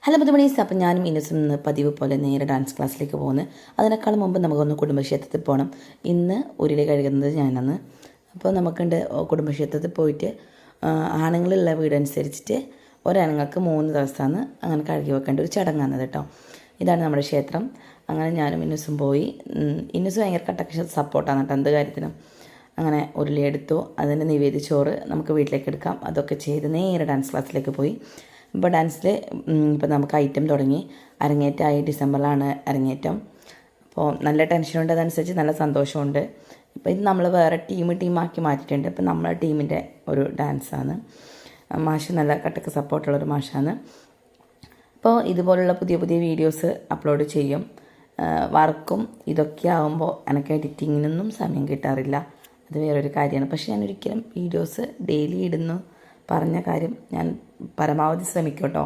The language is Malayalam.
ഹലോ മുതുമണീസ്, അപ്പം ഞാനും ഇന്നസും ഇന്ന് പതിവ് പോലെ നേരെ ഡാൻസ് ക്ലാസ്സിലേക്ക് പോകുന്നത്. അതിനേക്കാളും മുമ്പ് നമുക്കൊന്ന് കുടുംബക്ഷേത്രത്തിൽ പോകണം. ഇന്ന് ഉരുളി കഴുകുന്നത് ഞാനന്ന്. അപ്പോൾ നമുക്കുണ്ട് കുടുംബക്ഷേത്രത്തിൽ പോയിട്ട് ആണുങ്ങളുള്ള വീടനുസരിച്ചിട്ട് ഒരാണുങ്ങൾക്ക് 3 ദിവസമാണ് അങ്ങനെ കഴുകി വെക്കേണ്ട ഒരു ചടങ്ങാണത് കേട്ടോ. ഇതാണ് നമ്മുടെ ക്ഷേത്രം. അങ്ങനെ ഞാനും ഇന്നസും പോയി. ഇന്നസ് ഭയങ്കര കട്ടക്ക് സപ്പോർട്ടാണ് കേട്ടോ എന്ത് കാര്യത്തിനും. അങ്ങനെ ഉരുളി എടുത്തു, അതിൻ്റെ നിവേദ്യ ചോറ് നമുക്ക് വീട്ടിലേക്ക് എടുക്കാം. അതൊക്കെ ചെയ്ത് നേരെ ഡാൻസ് ക്ലാസ്സിലേക്ക് പോയി. ഇപ്പോൾ ഡാൻസിൽ ഇപ്പോൾ നമുക്ക് ഐറ്റം തുടങ്ങി. അരങ്ങേറ്റമായി, ഡിസംബറിലാണ് അരങ്ങേറ്റം. അപ്പോൾ നല്ല ടെൻഷനുണ്ട്, അതനുസരിച്ച് നല്ല സന്തോഷമുണ്ട്. ഇപ്പോൾ ഇത് നമ്മൾ വേറെ ടീമാക്കി മാറ്റിയിട്ടുണ്ട്. ഇപ്പോൾ നമ്മളെ ടീമിൻ്റെ ഒരു ഡാൻസാണ്. മാഷ് നല്ല കട്ടക്ക് സപ്പോർട്ടുള്ളൊരു മാഷാണ്. അപ്പോൾ ഇതുപോലുള്ള പുതിയ പുതിയ വീഡിയോസ് അപ്ലോഡ് ചെയ്യും. വർക്കും ഇതൊക്കെ ആകുമ്പോൾ എനിക്ക് എഡിറ്റിങ്ങിനൊന്നും സമയം കിട്ടാറില്ല. അത് വേറൊരു കാര്യമാണ്. പക്ഷേ ഞാൻ ഒരിക്കലും വീഡിയോസ് ഡെയിലി ഇടുന്നു പറഞ്ഞ കാര്യം ഞാൻ പരമാവധി ശ്രമിക്കും കേട്ടോ.